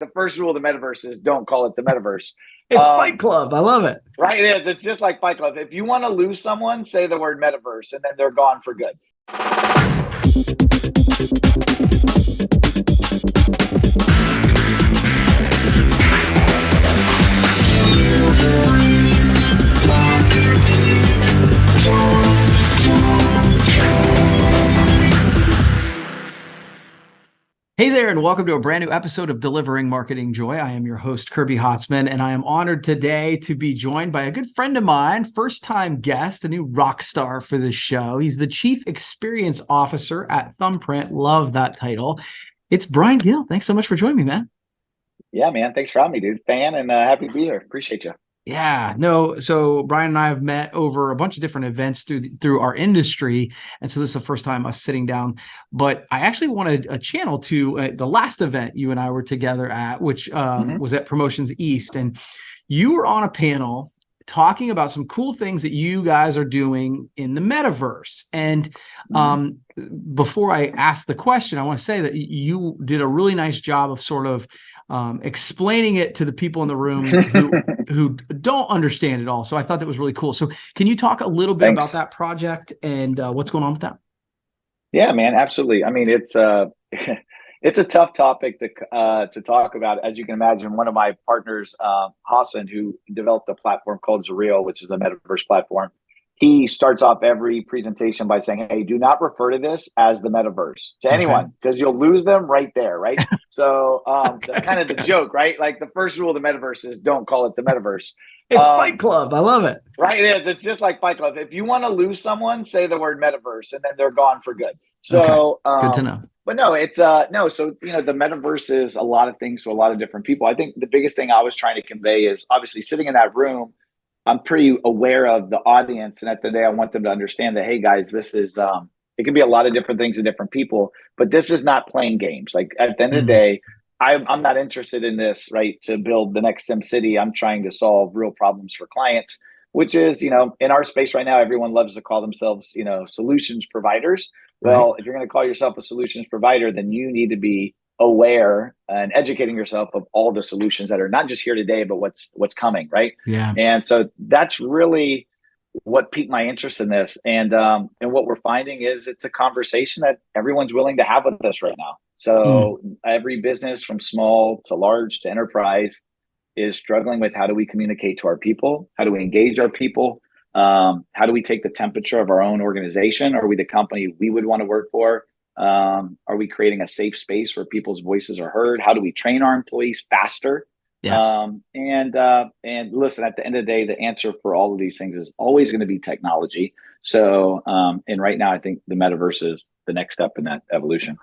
The first rule of the metaverse is don't call it the metaverse. It's Fight Club. I love it. Right, it is. It's just like Fight Club. If you want to lose someone, say the word metaverse, and then they're gone for good. Hey there, and welcome to a brand new episode of Delivering Marketing Joy. I am your host, Kirby Hasseman, and I am honored today to be joined by a good friend of mine, first-time guest, a new rock star for the show. He's the Chief Experience Officer at Thumbprint. Love that title. It's Brian Gill. Thanks so much for joining me, man. Yeah, man. Thanks for having me, dude. Fan and happy to be here. Appreciate you. Yeah, no. So Brian and I have met over a bunch of different events through our industry, and so this is the first time us sitting down. But I actually wanted a channel to the last event you and I were together at, which was at Promotions East, and you were on a panel talking about some cool things that you guys are doing in the metaverse. And before I ask the question, I want to say that you did a really nice job of sort of explaining it to the people in the room who don't understand it all. So I thought that was really cool. So can you talk a little bit about that project and what's going on with that? Yeah, man, absolutely. I mean, it's it's a tough topic to talk about. As you can imagine, one of my partners, Hassan, who developed a platform called Zreal, which is a metaverse platform, he starts off every presentation by saying, hey, do not refer to this as the metaverse to anyone, because you'll lose them right there, right? So that's kind of the joke, right? Like the first rule of the metaverse is don't call it the metaverse. It's Fight Club. I love it. Right, it is. It's just like Fight Club. If you want to lose someone, say the word metaverse, and then they're gone for good. So good to know. But no, it's no. So the metaverse is a lot of things to a lot of different people. I think the biggest thing I was trying to convey is obviously sitting in that room, I'm pretty aware of the audience, and at the day I want them to understand that, hey guys, this is it can be a lot of different things to different people, but this is not playing games. Like at the end of the day, I'm not interested in this, right? To build the next Sim City. I'm trying to solve real problems for clients, which is, in our space right now, everyone loves to call themselves, solutions providers. Well, if you're going to call yourself a solutions provider, then you need to be aware and educating yourself of all the solutions that are not just here today, but what's coming, right? Yeah. And so that's really what piqued my interest in this. And what we're finding is it's a conversation that everyone's willing to have with us right now. So every business from small to large to enterprise is struggling with how do we communicate to our people? How do we engage our people? How do we take the temperature of our own organization? Are we the company we would want to work for? Are we creating a safe space where people's voices are heard? How do we train our employees faster? Yeah. And listen, at the end of the day, the answer for all of these things is always going to be technology. So, and right now, I think the metaverse is the next step in that evolution.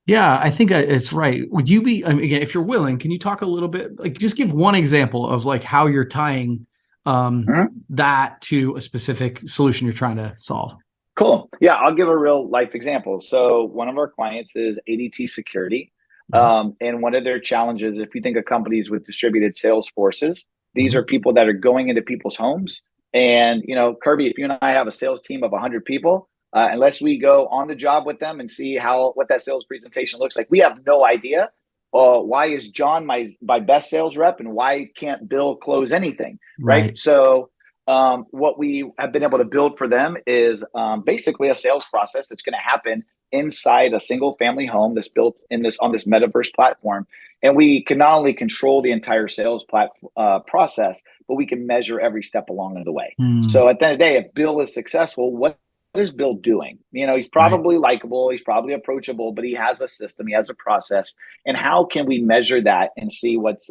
Yeah, I think it's right. Would you be, I mean, again, if you're willing, can you talk a little bit, like just give one example of like how you're tying that to a specific solution you're trying to solve? Cool. Yeah, I'll give a real life example. So one of our clients is ADT Security. And one of their challenges, if you think of companies with distributed sales forces, these are people that are going into people's homes. And, Kirby, if you and I have a sales team of 100 people, unless we go on the job with them and see what that sales presentation looks like, we have no idea. Why is John my best sales rep, and why can't Bill close anything? Right. So what we have been able to build for them is basically a sales process that's going to happen inside a single family home that's built on this metaverse platform. And we can not only control the entire sales process, but we can measure every step along the way. So at the end of the day, if Bill is successful, what is Bill doing? He's probably likable, he's probably approachable, but he has a system, he has a process. And how can we measure that and see what's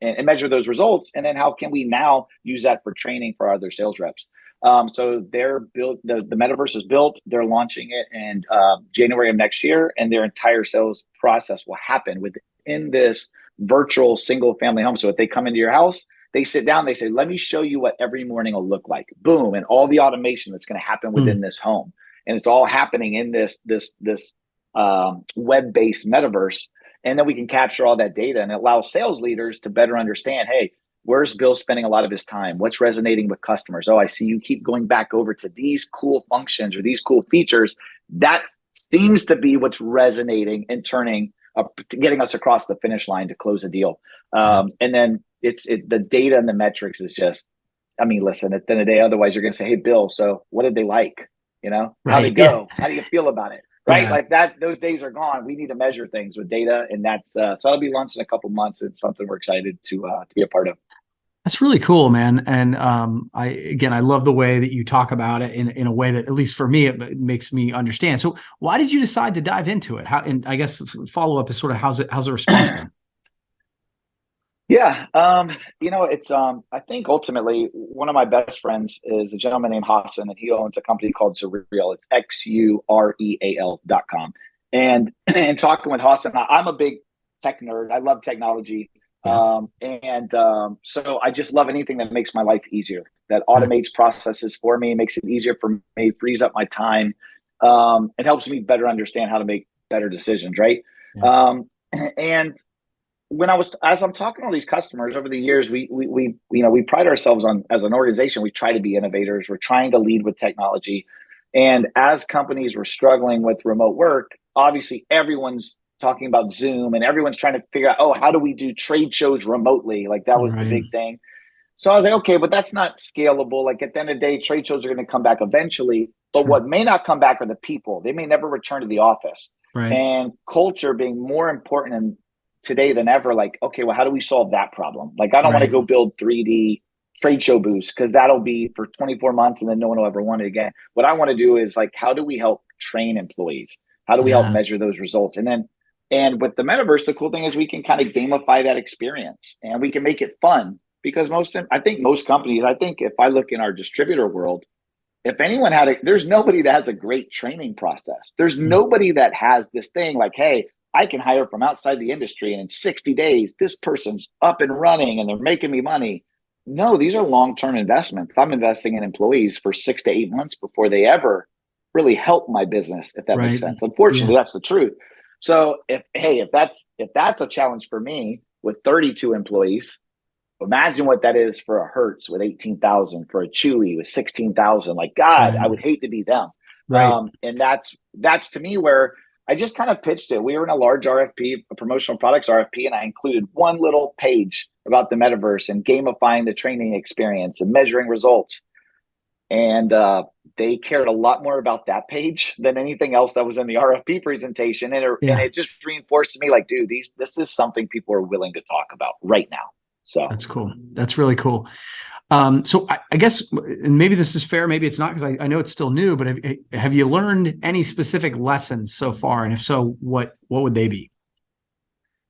and measure those results? And then how can we now use that for training for other sales reps? So they're built, the metaverse is built, they're launching it in January of next year, and their entire sales process will happen within this virtual single family home. So if they come into your house, they sit down, they say, let me show you what every morning will look like. Boom. And all the automation that's going to happen within this home. And it's all happening in this web-based metaverse. And then we can capture all that data, and it allows sales leaders to better understand, hey, where's Bill spending a lot of his time? What's resonating with customers? Oh, I see you keep going back over to these cool functions or these cool features. That seems to be what's resonating and turning getting us across the finish line to close a deal. And then the data and the metrics is just, I mean, listen, at the end of the day, otherwise you're going to say, hey, Bill, so what did they like? How'd it go? How do you feel about it? Right? Like that, those days are gone. We need to measure things with data. And that's, so I'll be launching in a couple months. It's something we're excited to be a part of. That's really cool, man. And I love the way that you talk about it in a way that, at least for me, it makes me understand. So why did you decide to dive into it? How, and I guess the follow up is sort of how's the response been? Yeah. It's, I think ultimately one of my best friends is a gentleman named Hassan, and he owns a company called Zureal. It's XUREAL.com. And talking with Hassan, I'm a big tech nerd. I love technology. So I just love anything that makes my life easier, that automates processes for me, makes it easier for me, frees up my time. It helps me better understand how to make better decisions. Right. And as I'm talking to all these customers over the years, we pride ourselves on, as an organization, we try to be innovators. We're trying to lead with technology. And as companies were struggling with remote work, obviously everyone's talking about Zoom and everyone's trying to figure out, oh, how do we do trade shows remotely? Like that was the big thing. So I was like, okay, but that's not scalable. Like at the end of the day, trade shows are going to come back eventually, but what may not come back are the people. They may never return to the office. And culture being more important today than ever. Like, okay, well, how do we solve that problem? Like, I don't want to go build 3D trade show booths because that'll be for 24 months and then no one will ever want it again. What I want to do is like, how do we help train employees? How do we help measure those results? And with the metaverse, the cool thing is we can kind of gamify that experience and we can make it fun, because I think most companies, if I look in our distributor world, if anyone there's nobody that has a great training process. There's nobody that has this thing like, hey, I can hire from outside the industry and in 60 days, this person's up and running and they're making me money. No, these are long-term investments. I'm investing in employees for 6 to 8 months before they ever really help my business, if that makes sense. Unfortunately, that's the truth. So if that's a challenge for me with 32 employees, imagine what that is for a Hertz with 18,000, for a Chewy with 16,000. Like, God, I would hate to be them. And that's to me where I just kind of pitched it. We were in a large RFP, a promotional products RFP, and I included one little page about the metaverse and gamifying the training experience and measuring results. And they cared a lot more about that page than anything else that was in the RFP presentation. And it just reinforced to me, like, dude, this is something people are willing to talk about right now. So that's cool. That's really cool. So I guess, and maybe this is fair, maybe it's not, because I know it's still new, but have you learned any specific lessons so far? And if so, what would they be?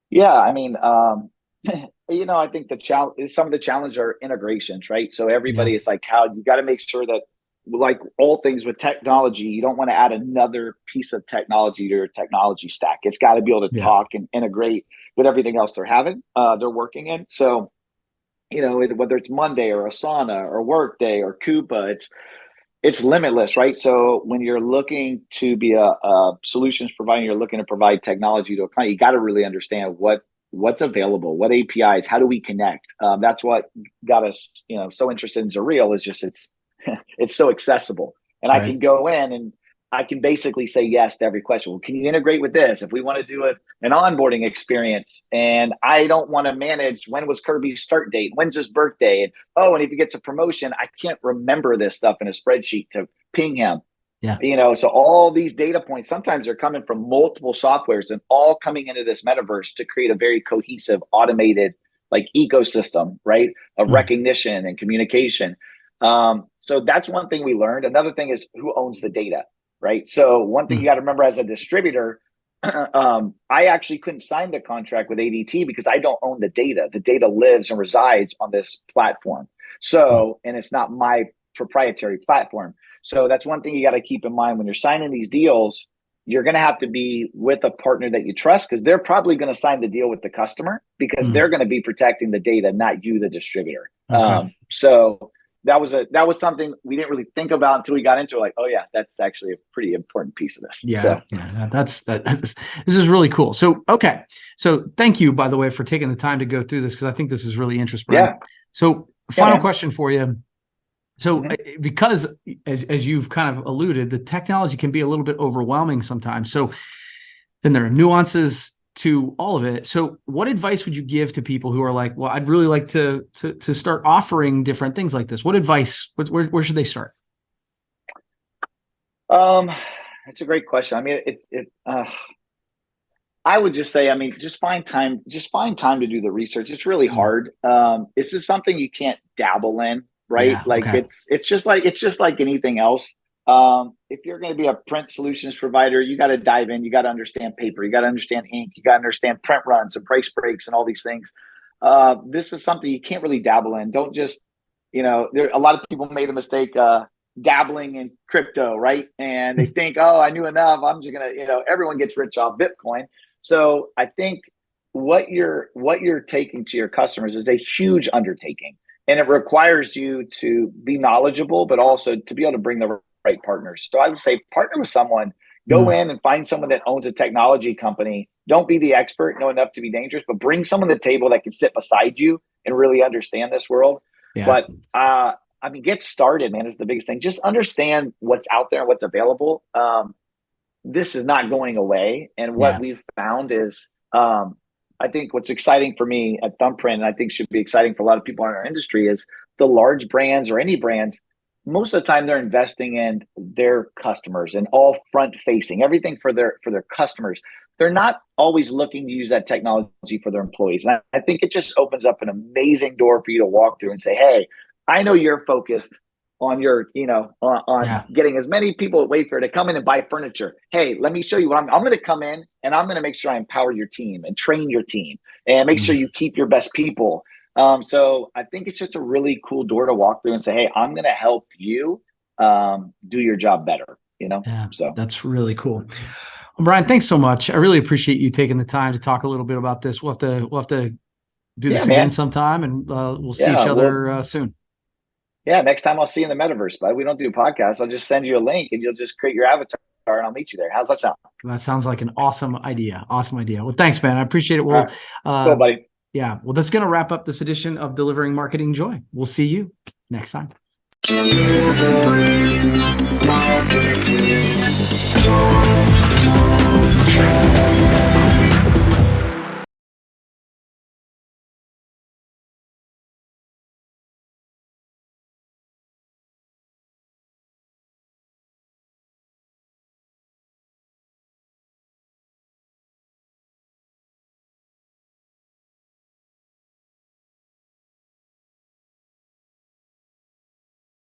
Yeah, I mean, I think some of the challenge are integrations, right? So everybody is like, how you got to make sure that, like all things with technology, you don't want to add another piece of technology to your technology stack. It's got to be able to talk and integrate with everything else they're working in. So, whether it's Monday or Asana or Workday or Coupa, it's limitless, right? So when you're looking to be a solutions provider, you're looking to provide technology to a client, you got to really understand what's available, what APIs, how do we connect? That's what got us, so interested in Zureal, is just it's so accessible, and I can go in and I can basically say yes to every question. Well, can you integrate with this? If we want to do an onboarding experience, and I don't want to manage when was Kirby's start date, when's his birthday, and if he gets a promotion, I can't remember this stuff in a spreadsheet to ping him. So all these data points, sometimes they're coming from multiple softwares and all coming into this metaverse to create a very cohesive, automated like ecosystem, right, of recognition and communication. So that's one thing we learned. Another thing is who owns the data, right? So one thing you got to remember as a distributor, I actually couldn't sign the contract with ADT because I don't own the data. The data lives and resides on this platform. So, and it's not my proprietary platform. So that's one thing you got to keep in mind when you're signing these deals. You're going to have to be with a partner that you trust, because they're probably going to sign the deal with the customer, because they're going to be protecting the data, not you, the distributor. So that was something we didn't really think about until we got into it. Like, oh yeah, that's actually a pretty important piece of this. This is really cool. So, okay. So thank you, by the way, for taking the time to go through this, because I think this is really interesting. So final question for you. So because as you've kind of alluded, the technology can be a little bit overwhelming sometimes. So then there are nuances to all of it. So what advice would you give to people who are like, well, I'd really like to start offering different things like this? What advice, where should they start? That's a great question. I mean, I would just say, I mean, just find time to do the research. It's really hard. This is something you can't dabble in, right? Yeah. Like Okay. it's just like anything else. If you're going to be a print solutions provider, you got to dive in. You got to understand paper. You got to understand ink. You got to understand print runs and price breaks and all these things. This is something you can't really dabble in. Don't just, a lot of people made the mistake dabbling in crypto, right? And they think, oh, I knew enough. I'm just gonna, everyone gets rich off Bitcoin. So I think what you're taking to your customers is a huge undertaking, and it requires you to be knowledgeable, but also to be able to bring the right partners. So I would say partner with someone. Go in and find someone that owns a technology company. Don't be the expert, know enough to be dangerous, but bring someone to the table that can sit beside you and really understand this world. Yeah. But I mean, get started, man, is the biggest thing. Just understand what's out there and what's available. This is not going away. And what we've found is, I think what's exciting for me at Thumbprint, and I think should be exciting for a lot of people in our industry, is the large brands or any brands, most of the time they're investing in their customers and all front facing, everything for their customers. They're not always looking to use that technology for their employees. And I think it just opens up an amazing door for you to walk through and say, hey, I know you're focused on your, on getting as many people at Wayfair to come in and buy furniture. Hey, let me show you what I'm going to come in, and I'm going to make sure I empower your team and train your team and make sure you keep your best people. So I think it's just a really cool door to walk through and say, hey, I'm going to help you do your job better, Yeah, so that's really cool. Well, Brian, thanks so much. I really appreciate you taking the time to talk a little bit about this. We'll have to do this again sometime, and we'll see each other soon. Yeah, next time I'll see you in the Metaverse, but we don't do podcasts. I'll just send you a link and you'll just create your avatar and I'll meet you there. How's that sound? That sounds like an awesome idea. Awesome idea. Well, thanks, man. I appreciate it. Well, cool, buddy. Yeah. Well, that's going to wrap up this edition of Delivering Marketing Joy. We'll see you next time.